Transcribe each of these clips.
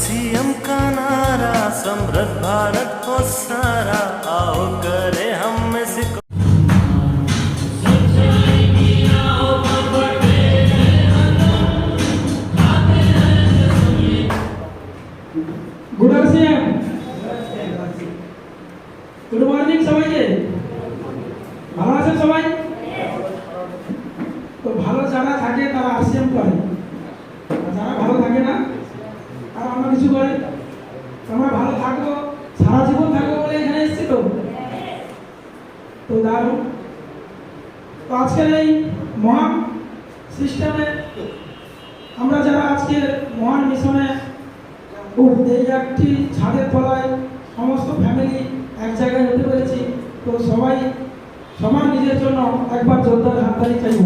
CM का नारा समृद्ध भारत को सारा, आओ करे हम इसको। गुड मॉर्निंग সবাইকে। ভালো আছেন সবাই? তো ভালো যারা থাকে তারা আরসিএম করে, আর যারা ভালো থাকে না তারা অন্য কিছু করে। আমরা ভালো থাকবো, সারা জীবন থাকবো বলে এখানে এসেছি। তো দারুণ। তো আজকের এই মহান সিস্টেমে আমরা যারা আজকের মহান মিশনে এই একটি ছাদের তলায় সমস্ত ফ্যামিলি এক জায়গায় হতে পেরেছি, তো সবাই সবার নিজের জন্য একবার জোরদার হাততালি চাইব।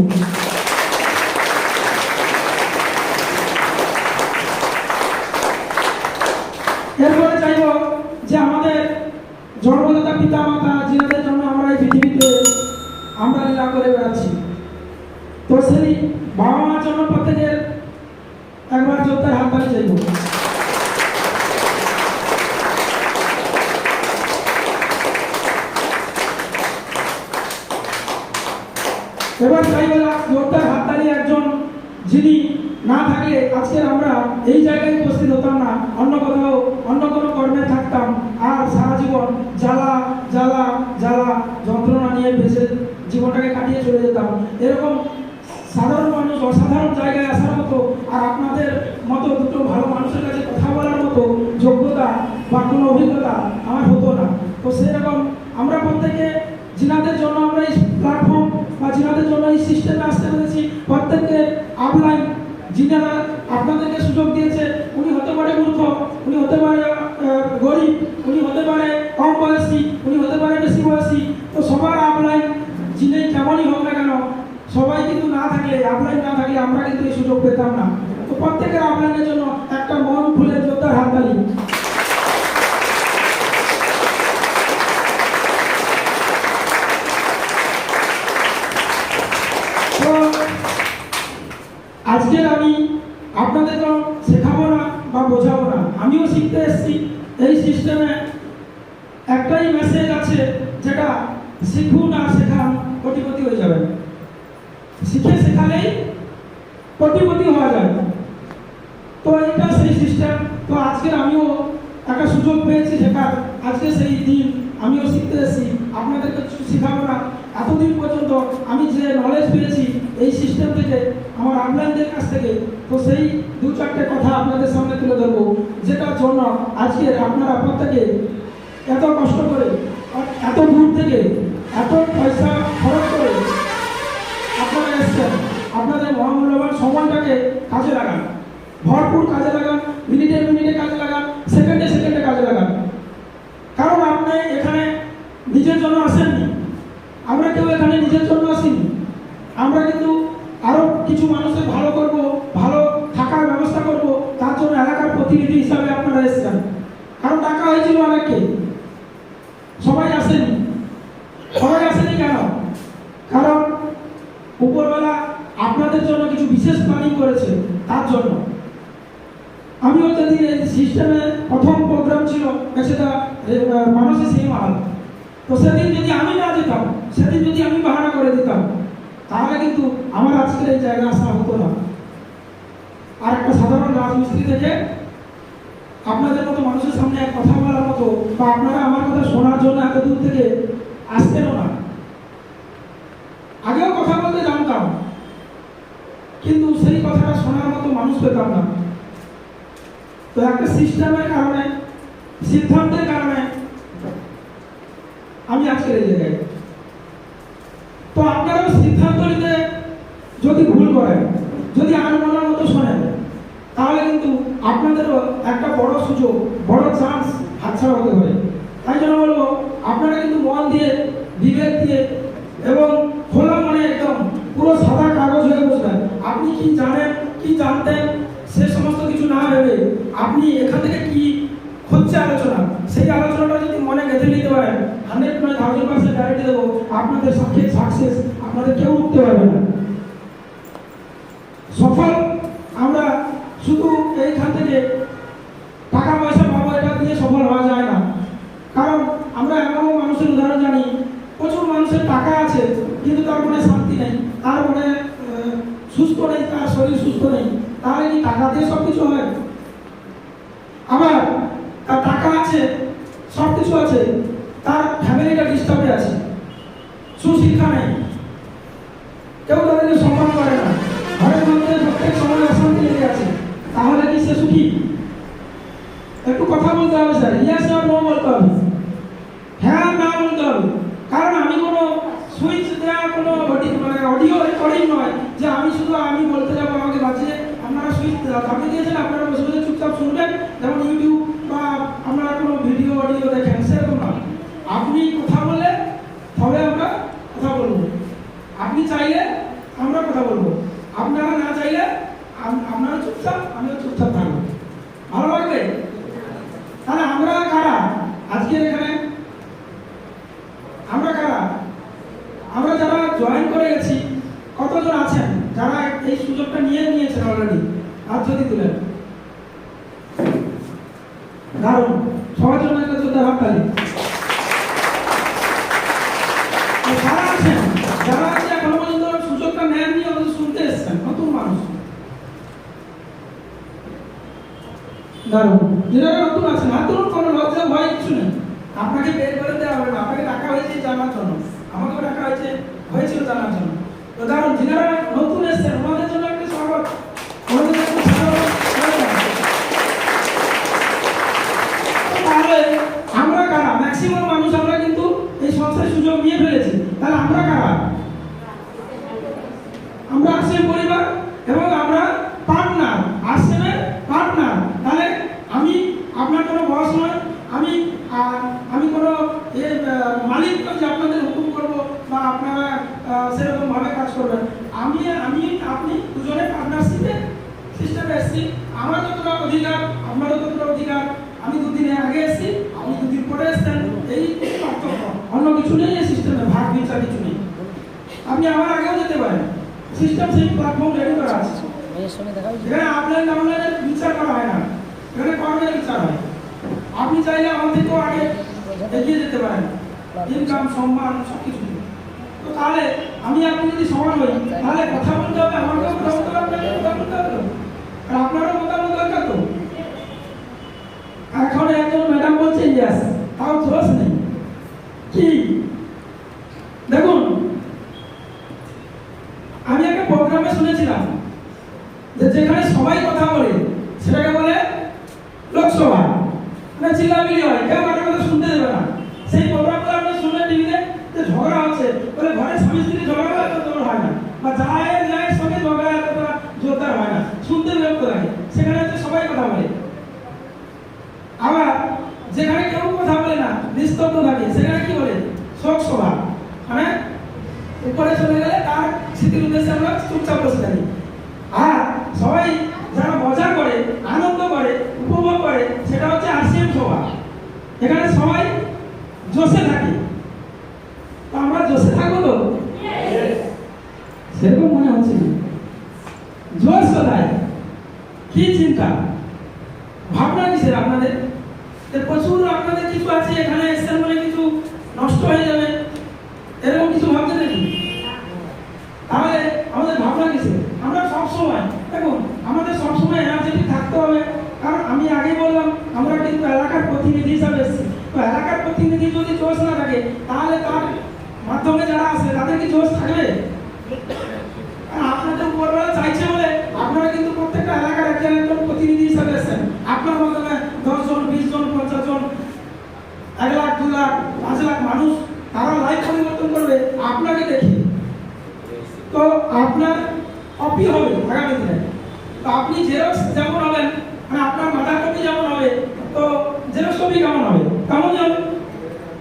এরপরে চাইব যে আমাদের জন্মদাতা পিতা মাতা যিনাদের জন্য আমরা এই পৃথিবীতে আমরা লীলা করে বেড়াচ্ছি, তো সেই বাবা মার জন্য প্রত্যেকের একবার জোরদার হাততালি চাইব। এবার চাইব জোরদার হাততালি একজন যিনি না থাকলে আজকের আমরা এই জায়গায় উপস্থিত হতাম না, অন্য কোথাও অন্য কোনো কর্মে থাকতাম, আর সারা জীবন জ্বালা জ্বালা জ্বালা যন্ত্রণা নিয়ে বেঁচে জীবনটাকে কাটিয়ে চলে যেতাম। এরকম সাধারণ মানুষ অসাধারণ জায়গায় আসার মতো আর আপনাদের মতো দুটো ভালো মানুষের কাছে কথা বলার মতো যোগ্যতা বা কোনো অভিজ্ঞতা আমার হতো না। তো সেরকম আমরা প্রত্যেকে যিনাদের জন্য আমরা এই প্ল্যাটফর্ম বা যিনাদের জন্য এই সিস্টেমে আসতে পেরেছি, প্রত্যেককে আপলাইন যিনারা আপনাদেরকে সুযোগ দিয়েছে, উনি হতে পারে মূর্খ, উনি হতে পারে গরিব, উনি হতে পারে কম বয়সী, উনি হতে পারে বেশি বয়সী, তো সবার আপলাইন যিনি কেমনই হোক না কেন সবাই কিন্তু না থাকলে আপলাইন না থাকলে আমরা কিন্তু এই সুযোগ পেতাম না। তো প্রত্যেকের আপলাইনের জন্য একটা মন খুলে জোরদার হাততালি। আজকের আমি আপনাদেরকে শেখাবো না বা বোঝাবো না, আমিও শিখতে এসেছি। এই সিস্টেমে একটাই মেসেজ আছে, যেটা শিখুন আর শেখান কোটিপতি হয়ে যাবেন। শিখে শেখালেই কোটিপতি হওয়া যায়, তো এটা সেই সিস্টেম। তো আজকের আমিও একটা সুযোগ পেয়েছি শেখার, আজকে সেই দিন আমিও শিখতে এসেছি। আপনাদেরকে শেখাবো না, এতদিন পর্যন্ত আমি যে নলেজ পেয়েছি এই সিস্টেম থেকে আমার আপলাইনদের কাছ থেকে, তো সেই দু চারটে কথা আপনাদের সামনে তুলে ধরবো, যেটার জন্য আজকে আপনারা প্রত্যেকে এত কষ্ট করে এত দূর থেকে এত পয়সা খরচ করে আপনারা এসছেন। আপনাদের মহামূল্যবান সময়টাকে কাজে লাগান, ভরপুর কাজে লাগান, মিনিটে মিনিটে কাজে লাগান, সেকেন্ডে সেকেন্ডে কাজে লাগান। কারণ আপনি এখানে নিজের জন্য আসেননি, আমরা কেউ এখানে নিজের জন্য আসিনি। আমরা কিন্তু আরো কিছু মানুষের ভালো করব, ভালো থাকার ব্যবস্থা করব, তার জন্য এলাকার প্রতিনিধি হিসাবে আপনারা এসেছেন। কারণ ডাকা হয়েছিল অনেককে, সবাই আসেনি। সবাই আসেনি কেন? কারণ উপরবেলা আপনাদের জন্য কিছু বিশেষ প্ল্যানিং করেছে, তার জন্য। আমিও যদি এই সিস্টেমে প্রথম প্রোগ্রাম ছিল সেটা মানুষের সেই মাল, তো সেদিন যদি আমি না যেতাম, সেদিন যদি আমি বাহানা করে দিতাম, তাহলে কিন্তু আমার আজকের এই জায়গা আসা হতো না। আর একটা সাধারণ রাজমিস্ত্রি থেকে আপনাদের মতো মানুষের সামনে কথা বলার মতো বা আপনারা আমার কথা শোনার জন্য এত দূর থেকে আসতেনও না। আগেও কথা বলতে জানতাম, কিন্তু সেই কথাটা শোনার মতো মানুষ পেতাম না। তো একটা সিস্টেমের কারণে, সিদ্ধান্তের কারণে আমি আজকের এই জায়গায়। তো আপনারাও সিদ্ধান্ত নিতে যদি ভুল করেন, যদি আনমনার মতো শোনেন, তাহলে কিন্তু আপনাদেরও একটা বড় সুযোগ, বড় চান্স হাতছাড়া হতে পারে। তাই জন্য বলবো, আপনারা কিন্তু মন দিয়ে, বিবেক দিয়ে এবং খোলা মনে একদম পুরো সাদা কাগজ হয়ে বসবেন। আপনি কি জানেন, কি জানতেন, সে সমস্ত কিছু না ভেবে আপনি এখান থেকে কি হচ্ছে আলোচনা, সেই আলোচনাটা যদি মনে গেঁথে নিতে পারেন, 100% গ্যারান্টি দেবো আপনাদের সাকসেস আপনাদের কেউ উঠতে পারবে না। সফল আমরা শুধু এইখান থেকে টাকা পয়সা পাবো এটা দিয়ে সফল হওয়া যায় না। কারণ আমরা এমন মানুষের উদাহরণ জানি, প্রচুর মানুষের টাকা আছে কিন্তু তার মনে শান্তি নেই, তার মনে সুস্থ নেই, তার শরীর সুস্থ নেই। তাহলে কি টাকা দিয়ে সব কিছু হয়? আবার তার টাকা আছে, সব কিছু আছে, তার ফ্যামিলিটা ডিস্টার্বে আছে, সুশিক্ষা নেই, কেউ তাদেরকে সম্মান করে না, ঘরের মধ্যে প্রত্যেক সময় অশান্তি লেগে আছে, তাহলে কি সে সুখী? একটু কথা বলতে হবে স্যার, ইয়েস আর নো বলতে হবে, হ্যাঁ না বলতে হবে। কারণ আমি কোনো সুইচ দেওয়া কোনো অডিও রেকর্ডিং নয় যে আমি শুধু আমি বলতে যাবো, আমাকে বাঁচিয়ে আপনারা সুইচ আপনি দিয়েছেন, আপনারা বসে বসে চুপচাপ শুনবেন, যেমন ইউটিউব বা আপনারা কোনো ভিডিও অডিও দেখেন, সেরকম নয়। আপনি কথা বলে তবে আমরা কথা বলবো, আপনি চাইলে আমরা কথা বলবো, আপনারা না চাইলে আপনারা চুপচাপ, আমিও চুপচাপ থাকবো। ভালো লাগবে? তাহলে আমরা কারা আজকে এখানে? আমরা কারা? আমরা যারা জয়েন করে গেছি, কতজন আছেন যারা এই সুযোগটা নিয়েছেন অলরেডি? হাত যদি তুলেন, দারুণ, সবার জন্য একটা জোরদার হাততালি। যারা আছেন, যারা আজকে এখনো পর্যন্ত সুযোগটা নেননি, অথচ শুনতে এসছেন, নতুন মানুষ, দারুণ। যারা নতুন আছেন, হাত তুলুন, কোনো লজ্জা ভয় কিছু নেই। আপনাকে বের করে দেওয়া হবে না, আপনাকে ডাকা হয়েছে জানার জন্য, আমাকেও ডাকা হয়েছিল জানার জন্য। তো দারুণ, যারা নতুন এসছেন ওনাদের জন্য একটা স্বাগত, ওনাদের জন্য স্বাগত। তাহলে আমরা কারা? ম্যাক্সিমাম মানুষ আমরা কিন্তু এই সংস্থার সুযোগ নিয়ে ফেলেছি। তাহলে আমরা কারা? আমরা আশ্রম পরিবার এবং আমরা পার্টনার, আশ্রমের পার্টনার। তাহলে আমি আপনার কোনো বস নয়, আমি কোনো মালিক নয় যে আপনাদের হুকুম করবো বা আপনারা সেরকম ভাবে কাজ করবেন। আপনি দুজনে পার্টনারশিপে সিস্টেমে এসেছি। আমার যতটা অধিকার, আপনারও ততটা অধিকার। আমি দুদিন আগে এসেছি, আপনি দুদিন পরে এসছেন, এই পার্থক্য, অন্য কিছু নেই। এই সিস্টেমে ভাগ বিচার কিছু নেই। আপনি আমার আগেও যেতে পারেন, সিস্টেম সেই প্ল্যাটফর্ম রেডি করা আছে। এখানে আপলাইন ডাউনলাইনের বিচার করা হয় না, এখানে কর্মের বিচার হয়। আপনি চাইলে আমার থেকেও আগে এগিয়ে যেতে পারেন, ইনকাম, সম্মান, সব কিছু। তো তাহলে আপনি যদি সমান হই, তাহলে কথা বলতে হবে, আমাকেও কথা বলতে হবে, আপনাকেও কথা বলতে হবে, আর আপনারও মতামত দরকার। তো এখন একজন ম্যাডাম বলছে ইয়েস, তাও জোশ নেই কি? দেখুন, আমি একটা প্রোগ্রামে শুনেছিলাম যে যেখানে সবাই কথা বলে সেটাকে বলে লোকসভা, মানে চিল্লামিলি হয়, কেউ কারোর কথা শুনতে দেবে না। সেই প্রোগ্রামগুলো আপনি শুনলেন টিভিতে, যে ঝগড়া হচ্ছে, বলে ঘরে স্বামী স্ত্রী ঝগড়া এত জোর হয় না, বা জায়ের সঙ্গে ঝগড়া এতটা জোরদার হয় না, শুনতে বিরক্ত লাগে। সেখানে হচ্ছে সবাই কথা বলে। আবার যেখানে কেউ কথা বলে না, নিস্তব্ধ থাকে, সেখানে কি বলে? শোক সভা, মানে উপরে চলে গেলে তার স্মৃতির উদ্দেশ্যে আমরা চুপচাপ বসে থাকি। আর সবাই যারা মজা করে, আনন্দ করে, উপভোগ করে, সেটা হচ্ছে আরসিএম সভা। এখানে সবাই জোশে থাকে। তো আমরা জোশে থাকবো তো? সেরকম মনে হচ্ছে না। জোশ কোথায়? কি চিন্তা ভাবনা কিসের আপনাদের? প্রচুর আপনাদের কিছু আছে, এখানে এসছেন মানে কিছু নষ্ট হয়ে যাবে, এরকম কিছু ভাবতে নাকি? তাহলে আমাদের ভাবনা কিসের? আমরা সবসময়, দেখুন, আমাদের সবসময় এনার্জেটিক থাকতে হবে। কারণ আমি আগে বললাম, আমরা কিন্তু এলাকার প্রতিনিধি হিসাবে এসেছি। তো এলাকার প্রতিনিধি যদি জোশ না থাকে, তাহলে তার মাধ্যমে যারা আসে তাদের কি জোশ থাকবে? আপনাদের উপরবেলা চাইছে বলে আপনারা কিন্তু প্রত্যেকটা এলাকার একজন প্রতিনিধি হিসাবে এসেছেন। আপনার মাধ্যমে 10 জন, 20 জন, 50 জন, 1 লাখ, 2 লাখ, 5 লাখ মানুষ তারা লাইফ পরিবর্তন করবে আপনাকে দেখি। তো আপনার কপি হবে আগামী দিনে। তো আপনি জেরক্স যেমন হবেন, মানে আপনার মাথার কপি যেমন হবে, তো জেরক্স কপি কেমন হবে? তেমনই হবে।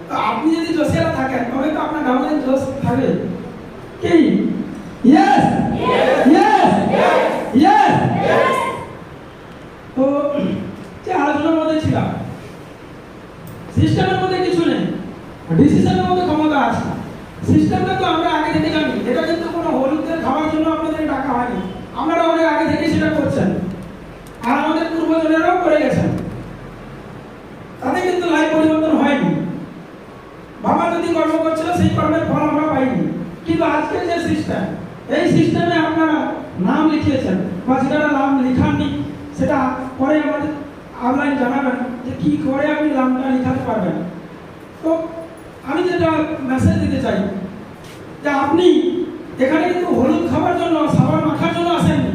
তো আপনি যদি জোশেরা থাকেন, তবে তো আপনার ডাবল জোশ থাকবে। কি? Yes, yes, yes. তো যে আলোচনার মধ্যে ছিলাম, সিস্টেমের মধ্যে কিছু নেই, ডিসিশনের মধ্যে ক্ষমতা আছে। সিস্টেমটা তো আমরা আগে থেকে জানি। এটা কিন্তু কোনো হলুদের খাওয়ার জন্য আপনাদের ডাকা হয়নি, আপনারা অনেক আগে থেকে সেটা করছেন, আর আমাদের পূর্বজনেরাও করে গেছেন। বা যেটা নাম লেখাননি সেটা পরে আমাদের অনলাইন জানাবেন যে কী করে আপনি নামটা লেখাতে পারবেন। তো আমি যেটা মেসেজ দিতে চাই যে আপনি এখানে কিন্তু হলুদ খাবার জন্য সাবান মাখার জন্য আসেননি।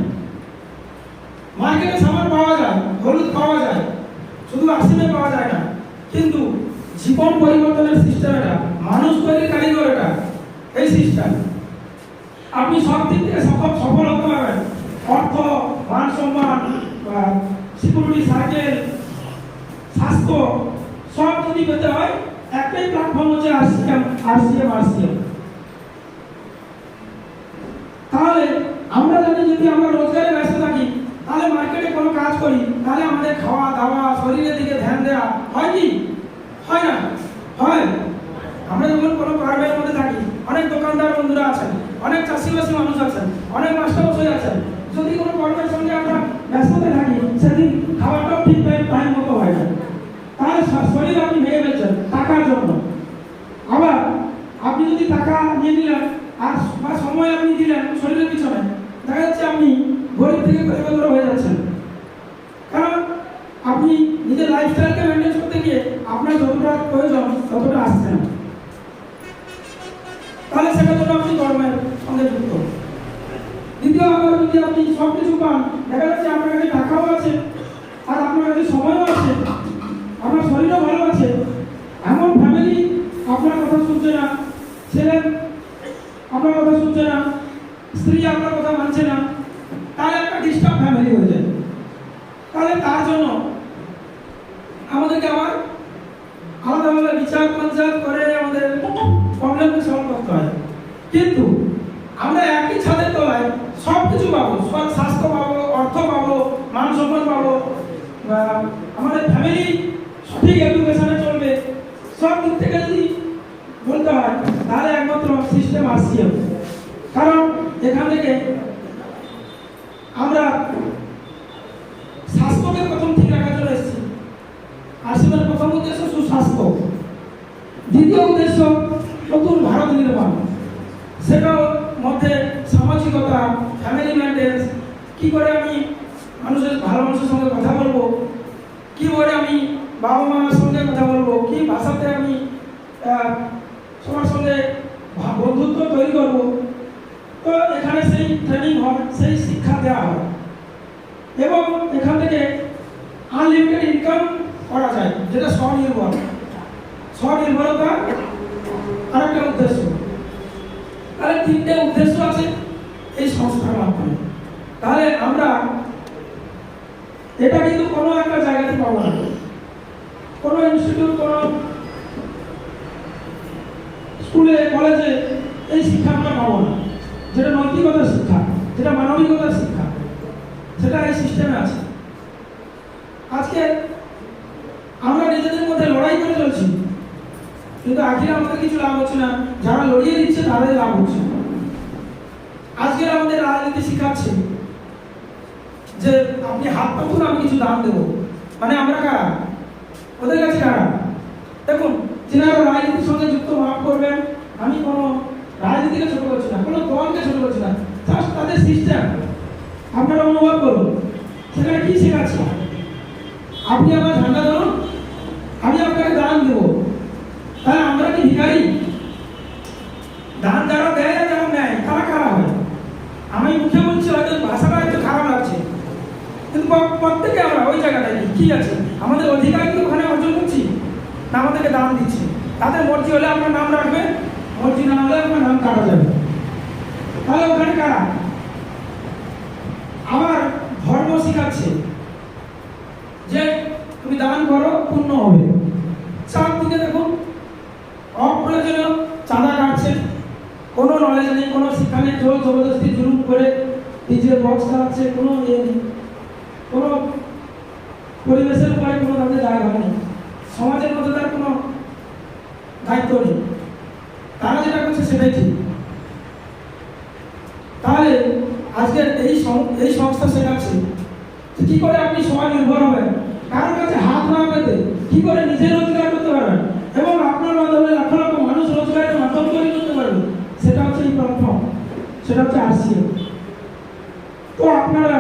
মার্কেটে সাবান পাওয়া যায়, হলুদ পাওয়া যায়, শুধু আসিমে পাওয়া যায় না। কিন্তু জীবন পরিবর্তনের সিস্টেম এটা, মানুষ তৈরি কারিগর এটা, এই সিস্টেম। আপনি সব দিক থেকে সফল হতে পারবেন। অর্থ, মান সম্মান, সিকিউরিটি সার্কেল, স্বাস্থ্য সব যদি পেতে হয় একটাই প্ল্যাটফর্ম হচ্ছে আরসিএম। তাহলে আমরা যদি আমরা রোজগারে ব্যস্ত থাকি, তাহলে মার্কেটে কোনো কাজ করি, তাহলে আমাদের খাওয়া দাওয়া শরীরের দিকে ধ্যান দেওয়া হয় কি? হয় না? হয়। আমরা যখন কোনো কর্মের মধ্যে থাকি, অনেক দোকানদার বন্ধুরা আছেন, অনেক চাষিবাসী মানুষ আছেন, অনেক মাস্টারমশাই আছেন, যদি কোনো কর্মের সঙ্গে আমরা ব্যস্ততা থাকি, সেদিন খাওয়াটাও ঠিক টাইম মতো হয় না। তাহলে শরীর আপনি ভেঙে ফেলছেন টাকার জন্য। আবার আপনি যদি টাকা নিয়ে নিলেন আর বা সময় আপনি দিলেন শরীরের পিছনে, দেখা যাচ্ছে আপনি গরিব থেকে গরিবতর হয়ে যাচ্ছেন। কারণ আপনি নিজের লাইফস্টাইলকে মেনটেন করতে গিয়ে আপনার যতটা প্রয়োজন ততটা আসছে না। তাহলে সেটার জন্য আপনি কর্মের সঙ্গে যুক্ত। দ্বিতীয়, আবার যদি আপনি সব কিছু পান, দেখা যাচ্ছে আপনার কাছে টাকাও আছে আর আপনার কাছে সময়ও আছে, আপনার শরীরও ভালো আছে, এমন ফ্যামিলি আপনার কথা শুনছে না, ছেলে আপনার কথা শুনছে না, স্ত্রী আপনার কথা মানছে না, তাহলে একটা ডিস্টার্ব ফ্যামিলি হয়ে যায়। তাহলে তার জন্য আমাদেরকে আবার আলাদাভাবে বিচার পঞ্চায়েত করে আমাদের প্রবলেমকে সলভ করতে হয়। কিন্তু আমরা একই ছাদের তলায় সব কিছু পাবো, স্বাস্থ্য পাবো, অর্থ পাবো, মান সম্মান পাবো, আমাদের ফ্যামিলি সঠিক এডুকেশনে চলবে, সব দিক থেকে যদি বলতে হয় তাহলে একমাত্র সিস্টেম আরসিএম। কারণ এখান থেকে আমরা স্বাস্থ্যকে প্রথম ঠিক রাখার জন্য এসেছি। আরসিএমের প্রথম উদ্দেশ্য সুস্বাস্থ্য, দ্বিতীয় উদ্দেশ্য নতুন ভারত নির্মাণ, সেটার মধ্যে সামাজিকতা, ফ্যামিলি মেনটেন্স, কী করে আমি ভালো মানুষের সঙ্গে কথা বলবো, কী করে আমি বাবা মার সঙ্গে কথা বলবো, কী ভাষাতে আমি সবার সঙ্গে বন্ধুত্ব তৈরি করবো। তো এখানে সেই ট্রেনিং হয়, সেই শিক্ষা দেওয়া হয় এবং এখান থেকে আনলিমিটেড ইনকাম করা যায়, যেটা স্বনির্ভরতা আরেকটা উদ্দেশ্য। তাহলে তিনটে উদ্দেশ্য আছে এই সংস্থার মাধ্যমে। তাহলে আমরা এটা কিন্তু কোনো একটা জায়গাতে পাবো না, কোনো ইনস্টিটিউট, কোনো স্কুলে কলেজে এই শিক্ষা আমরা পাবো না। যেটা নৈতিকতার শিক্ষা, যেটা মানবিকতার শিক্ষা, সেটা এই সিস্টেমে আছে। আজকে আমরা নিজেদের মধ্যে লড়াই করে চলছি, কিন্তু আজকে আমাদের কিছু লাভ হচ্ছে না, যারা লড়িয়ে দিচ্ছে তাদের লাভ হচ্ছে। আজকে আমাদের রাজনীতি শিখাচ্ছে যে আপনি হাত পাতুন, আমি কিছু দাম দেবো, মানে আমরা কারা? ওদের কাছে কারা? দেখুন, যারা রাজনীতির সঙ্গে যুক্ত, মাফ করবেন, আমি কোনো রাজনীতিকে ছোট করছি না, কোনো দলকে ছোট করছি না, জাস্ট তাদের সিস্টেম আপনারা অনুভব করুন। সেখানে কি শেখাচ্ছে? আপনি আমার ঝান্ডা ধরুন, আমি আপনাকে দান দেবো। তাহলে আমরা কি ভিখারি? দান যারা দেয় আর যারা নেয় তারা কারা হয়? আমি মুখে বলছি, হয়তো ভাষাটা একটু খারাপ লাগছে, কিন্তু প্রত্যেকে আমরা ওই জায়গাটায় কি আছে, আমাদের অধিকার কি ওখানে অর্জন করছি না আমাদেরকে দান দিচ্ছে? তাদের মর্জি হলে আপনার নাম রাখবে, মর্জি না হলে আপনার নাম কাটা যাবে। তাহলে ওখানে কারা? আবার ধর্ম শিখাচ্ছে যে তুমি দান করো, পুণ্য হবে। চারদিকে দেখুন অপ্রয়োজনীয় চাঁদা কাটছে, কোনো নলেজ নেই, কোনো শিক্ষা নেই, জোর জবরদস্তি জুলুম করে নিজের বক্স চালাচ্ছে, কোনো ইয়ে নেই, কোনো পরিবেশের উপরে কোনো তাদের জায়গা নেই, সমাজের মধ্যে তার কোনো দায়িত্ব নেই। তারা যেটা করছে সেটাই ঠিক। তাহলে আজকের এই সংস্থা শেখাচ্ছে কি করে আপনি স্বনির্ভর হবেন, কারোর কাছে হাত না পেতে কি করে নিজে রোজগার করতে পারবেন এবং আপনার মাধ্যমে লাখ লাখ মানুষ রোজগারের মাধ্যম তৈরি করতে পারবে, সেটা হচ্ছে এই প্ল্যাটফর্ম, সেটা হচ্ছে আরসিএম। তো আপনারা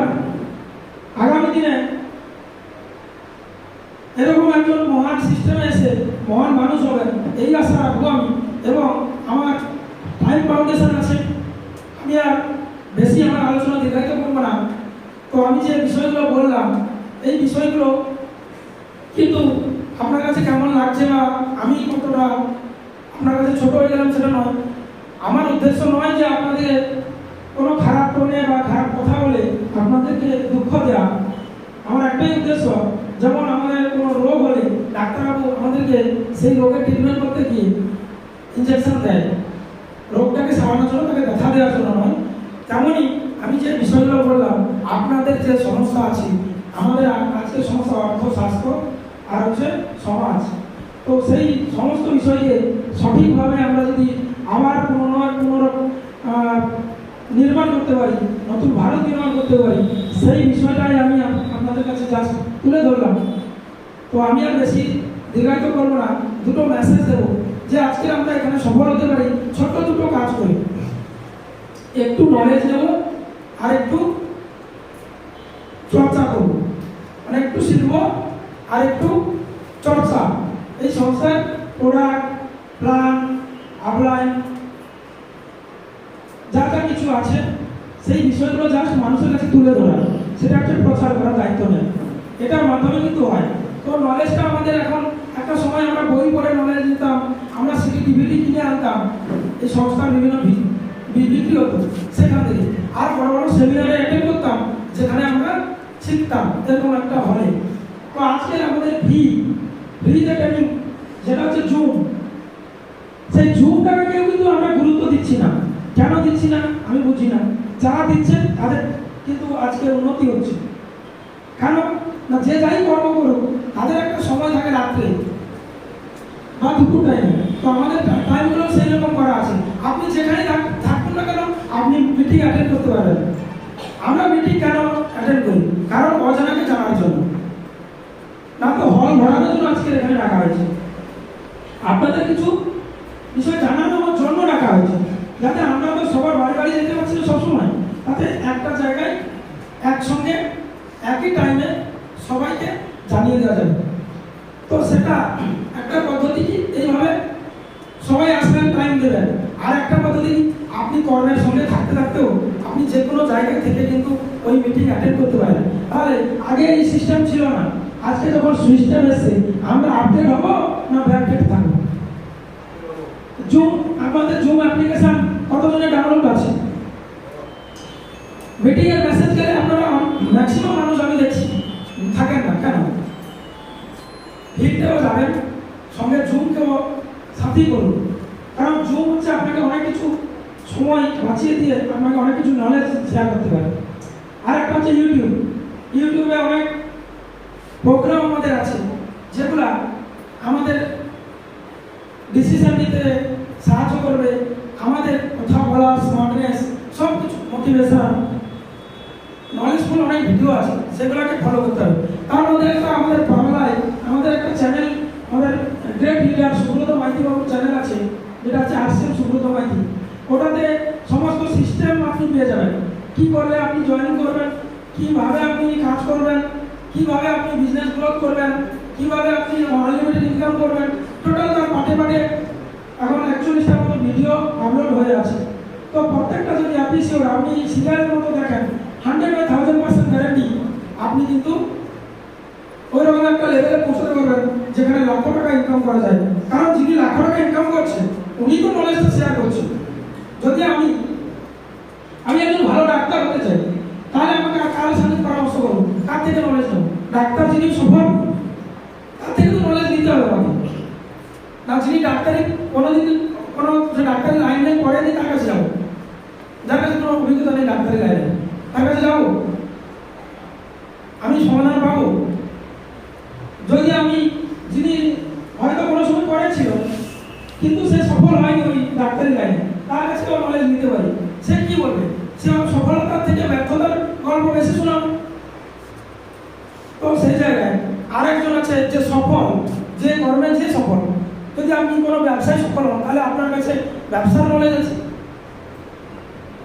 একজন মহান সিস্টেমে এসে মহান মানুষ হবেন, এই আশা রাখবো আমি। এবং আমার টাইম ফাউন্ডেশন আছে, আমি আর বেশি আমার আলোচনা দীর্ঘায়িত করবো না। তো আমি যে বিষয়গুলো বললাম, এই বিষয়গুলো কিন্তু আপনার কাছে কেমন লাগছে বা আমি কতটা আপনার কাছে ছোট হয়ে গেলাম সেটা নয়। আমার উদ্দেশ্য নয় যে আপনাদের কোনো খারাপ টোনে বা খারাপ কথা বলে আপনাদেরকে দুঃখ দেওয়া। আমার একটাই উদ্দেশ্য, যেমন আমাদের কোনো রোগ হলে ডাক্তারবাবু আমাদেরকে সেই রোগের ট্রিটমেন্ট করতে গিয়ে ইঞ্জেকশন দেয়, রোগটাকে সারানোর জন্য, তাকে ব্যথা দেওয়ার জন্য নয়। তেমনই আমি যে বিষয়গুলো বললাম, আপনাদের যে সমস্যা আছে, আমাদের আজকের সমস্যা অর্থ, স্বাস্থ্য আর হচ্ছে সমাজ, তো সেই সমস্ত বিষয়কে সঠিকভাবে আমরা যদি আবার নির্মাণ করতে পারি, নতুন ভারত নির্মাণ করতে পারি, সেই বিষয়টাই আমি আপনাদের কাছে জাস্ট তুলে ধরলাম। তো আমি আর বেশি দীর্ঘায়িত করবো না, দুটো মেসেজ দেবো যে আজকে আমরা এখানে সফল হতে পারি ছোট্ট দুটো কাজ করি। একটু নলেজ নেব আর একটু চর্চা করব, মানে একটু শিখবো আর একটু চর্চা। এই সংস্থার প্রোডাক্ট, প্ল্যান, আপলাইন যা যা কিছু আছে সেই বিষয়গুলো জাস্ট মানুষের কাছে তুলে ধরা, সেটা একটা প্রচার করার দায়িত্ব নেই। এটার মাধ্যমে কিন্তু হয়। তো নলেজটা আমাদের এখন, একটা সময় আমরা বই পড়ে নলেজ নিতাম, আমরা সিডি ডিভিডি কিনে আনতাম, এই সংস্থার বিভিন্ন বিক্রি হতো সেখান থেকে, আর বড় বড় সেমিনারে অ্যাটেন্ড করতাম যেখানে আমরা শিখতাম এরকম একটা হলে। তো আজকে আমাদের ফ্রি যে ট্রেনিং, যেটা হচ্ছে জুম, সেই জুমটাকে কেউ কিন্তু আমরা গুরুত্ব দিচ্ছি না। কেন দিচ্ছি না আমি বুঝি না। যারা দিচ্ছেন তাদের কিন্তু আজকে উন্নতি হচ্ছে। কেন না, যে যাই কর্ম করুক তাদের একটা সময় থাকে রাত্রে বা দুপুর টাইমে, তো আমাদের টাইমগুলো সেই রকম করা আছে। আপনি যেখানে থাকুন না কেন আপনি মিটিং অ্যাটেন্ড করতে পারবেন। আমরা মিটিং কেন অ্যাটেন্ড করি? কারণ অজানাকে জানার জন্য, না তো হল ভরানোর জন্য আজকে এখানে রাখা হয়েছে। আপনাদের কিছু বিষয় জানানোর জন্য রাখা হয়েছে, যাতে আমরা তো সবার বাড়ি বাড়ি যেতে পারছি না সবসময়, তাতে একটা জায়গায় একসঙ্গে একই টাইমে সবাইকে জানিয়ে দেওয়া যাবে। তো সেটা একটা পদ্ধতি, কি এইভাবে সবাই আসবেন, টাইম দেবেন। আর একটা পদ্ধতি, আপনি কর্মের সঙ্গে থাকতে থাকতেও আপনি যে কোনো জায়গায় থেকে কিন্তু ওই মিটিং অ্যাটেন্ড করতে পারেন। তাহলে আগে এই সিস্টেম ছিল না, আজকে যখন সিস্টেম এসছে আমরা আপডেট হব না ব্যাকডেট থাকবো। জুম, আমাদের জুম অ্যাপ্লিকেশন কতজনের ডাউনলোড আছে? মিটিং এর মেসেজ গেলে আপনারা ম্যাক্সিমাম মানুষ আমি দেখছি থাকেন না। কেন? হিটতেও যাবেন, সঙ্গে জুমকেও সাথী করুন। কারণ জুম হচ্ছে আপনাকে অনেক কিছু সময় বাঁচিয়ে দিয়ে আপনাকে অনেক কিছু নলেজ শেয়ার করতে পারে। আর একটা হচ্ছে ইউটিউবে অনেক প্রোগ্রাম আমাদের আছে যেগুলা আমাদের ডিসিশন নিতে সাহায্য করবে, আমাদের কথা বলা, স্মার্টনেস, সব কিছু, মোটিভেশন, নলেজফুল অনেক ভিডিও আছে, সেগুলোকে ফলো করতে হবে। তার মধ্যে একটা আমাদের বাংলায় আমাদের একটা চ্যানেল, আমাদের গ্রেট লিডার সুব্রত মাইতি বাবুর চ্যানেল আছে, যেটা আছে RCM সুব্রত মাইতি। ওটাতে সমস্ত সিস্টেম আপনি পেয়ে যাবেন, কি করলে আপনি জয়েন করবেন, কিভাবে আপনি কাজ করবেন, কিভাবে আপনি বিজনেস গ্রোথ করবেন, কিভাবে আপনি আনলিমিটেড ইনকাম করবেন। টোটাল তার পাটে পাটে এখন 41টার মতো ভিডিও আপলোড হয়ে আছে। তো প্রত্যেকটা যদি আপনি শিওর, আপনি সিরিয়ালের মতো দেখেন, 100% গ্যারান্টি আপনি কিন্তু ওই রকম একটা লেভেলে পৌঁছতে পারবেন যেখানে লক্ষ টাকা ইনকাম করা যায়। কারণ যিনি লাখ টাকা ইনকাম করছেন উনি তো নলেজটা শেয়ার করছেন। যদি আমি একজন ভালো ডাক্তার হতে চাই, তাহলে আমাকে কারোর সাথে পরামর্শ করবো, কার থেকে নলেজ নেব? ডাক্তার যিনি সফল, তার থেকে তো নলেজ নিতে হবে আমাকে না। যিনি ডাক্তারি কোনোদিন কোনো ডাক্তারি লাইনে পড়েনি তার কাছে যাবো, যার কাছে কোনো অভিজ্ঞতা নেই ডাক্তারি লাইনে, তার কাছে যাবো, আমি সমাধান পাবো। যদি আমি, যিনি হয়তো কোনো সময় পড়েছিল কিন্তু সে সফল হয়নি ওই ডাক্তারি লাইনে, তার কাছে নলেজ নিতে পারি। সে কি বলবে? সে সফলতার থেকে ব্যর্থতার গল্প বেশি শোনাব। তো সেই জায়গায় আরেকজন আছে যে সফল, যে কর্মে যে সফল। যদি আপনি কোনো ব্যবসায় সফল হন তাহলে আপনার কাছে ব্যবসার নলেজ আছে।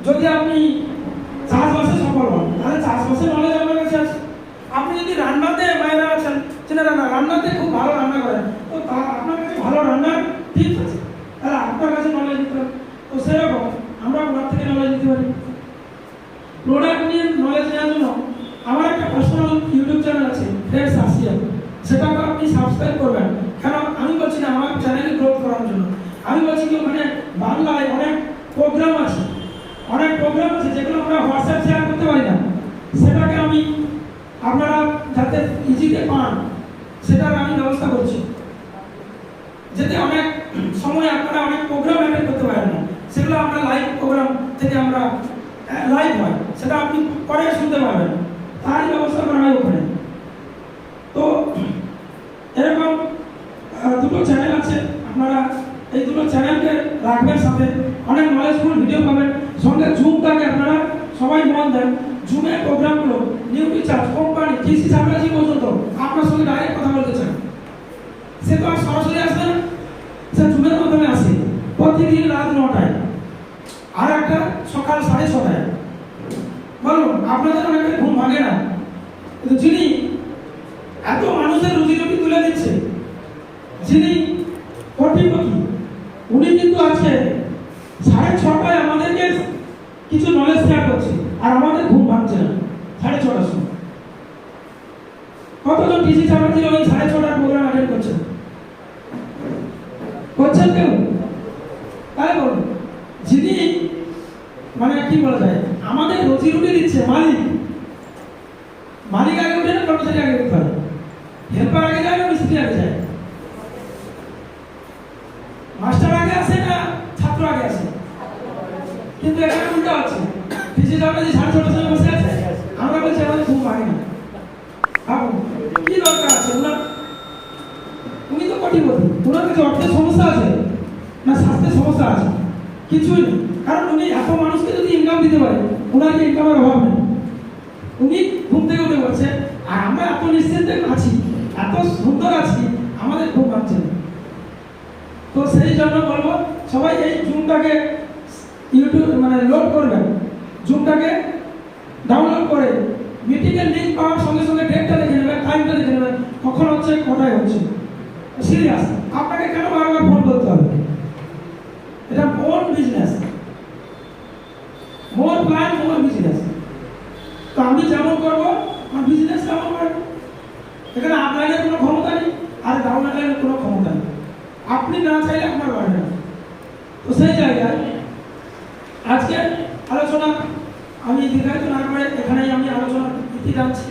যদি আপনি চাষবাসে সফল হন তাহলে চাষবাসের নলেজ আপনার কাছে আছে। আপনি যদি রান্নাতে মায়েরা আছেন, যে যেনারা রান্নাতে খুব ভালো রান্না করেন, তো তা আপনার কাছে ভালো রান্নার টিপস আছে, তাহলে আপনার কাছে নলেজ দিতে হবে। তো সেরকম আমরা ওনার থেকে নলেজ দিতে পারি। প্রোডাক্ট নিয়ে নলেজ নেওয়ার জন্য আমার একটা পার্সোনাল ইউটিউব চ্যানেল আছে, ফ্রেন্ডস আসিয়া, সেটাকে আপনি সাবস্ক্রাইব করবেন। কেন আমি বলছি না আমার চ্যানেল গ্রোথ করার জন্য, আমি বলছি কি ওখানে বাংলায় অনেক প্রোগ্রাম আছে, যেগুলো আমরা হোয়াটসঅ্যাপ শেয়ার করতে পারি না, সেটাকে আমি আপনারা যাতে ইজিতে পান সেটার আমি ব্যবস্থা করছি। যাতে অনেক সময় আপনারা অনেক প্রোগ্রাম অ্যাটেন্ড করতে পারেন না, সেগুলো আমরা লাইভ প্রোগ্রাম থেকে আমরা লাইভ হয় সেটা আপনি পরে শুনতে পারবেন, তারই ব্যবস্থা করা হয় ওখানে। তো এরকম দুটো চ্যানেল আছে, আপনারা এই দুটো চ্যানেলকে রাখবেন, সাথে অনেক নলেজফুল ভিডিও পাবেন। সঙ্গে জুমটাকে আপনারা সবাই মন দেন, জুমের প্রোগ্রামগুলো নিউ রিচার্জ কোম্পানি কৃষি সাম্রাজ্য পর্যন্ত আপনার সঙ্গে ডাইরেক্ট কথা বলতে চান, সে তো আর সরাসরি আসবে না, সে জুমের মাধ্যমে আসে প্রতিদিন রাত 9টায় আর একটা সকাল 6:30টায়। বলুন আপনাদের অনেকের ঘুম ভাঙে না, কিন্তু যিনি এত মানুষের রুজি রুটি তুলে দিচ্ছে, যিনি কোটিপতি, উনি কিন্তু আজকে 6:30টায় আমাদেরকে কিছু নলেজ শেয়ার করছে, আর আমাদের ঘুম ভাঙছে না 6:30টার সময়। কতজন কৃষি চাকরি ওই 6:30টার প্রোগ্রাম অ্যাটেন্ড করছেন কেউ? তাই বলুন, যিনি মানে কি বলা যায় আমাদের রুজি রুটি দিচ্ছে মালিক আগে উঠে না কর্মচারী আগে উঠতে পারে, হেল্পার আগে যায় না মিস্ত্রি আগে যায়, মাস্টার আগে আসে না ছাত্র আগে আসে? কিন্তু এখানে উল্টো আছে, কৃষি চাকরি 6:30টার সময় বসে আছে, আমরা বলছি আমাদের ঘুম ভাঙে না। ভাবুন কি দরকার আছে ওনার? উনি তো কোটিপতি, ওনার কাছে অর্থের সমস্যা আছে না স্বাস্থ্যের সমস্যা আছে? কিছুই নেই, কারণ উনি এত মানুষকে যদি ইনকাম দিতে পারে, ওনার কি ইনকামের অভাব নেই? উনি ঘুম থেকে উঠে বলছে, আর আমরা এত নিশ্চিন্তে আছি, এত সুন্দর আছি, আমাদের ঘুম ভাঙছে না। তো সেই জন্য বলবো সবাই এই জুমটাকে ইউটিউব মানে লোড করবেন, জুমটাকে ডাউনলোড করে মিটিংয়ের লিঙ্ক পাওয়ার সঙ্গে সঙ্গে ডেটটা দেখে নেবেন, টাইমটা দেখে নেবেন, কখন হচ্ছে কটায় হচ্ছে। সিরিয়াস, আপনাকে কেন বারবার ফোন করতে হবে? এটা ওন বিজনেস, মোর প্ল্যান মোর বিজনেস। তো আমি যেমন করবো আমার বিজনেস তেমন করবো, এখানে আপলাইনের কোনো ক্ষমতা নেই আর ডাউনলাইনের কোনো ক্ষমতা নেই, আপনি না চাইলে আপনার বাড়বে না। তো সেই জায়গায় আজকে আলোচনা আমি দীর্ঘায়িত না করে এখানেই আমি আলোচনা ইতি টানছি।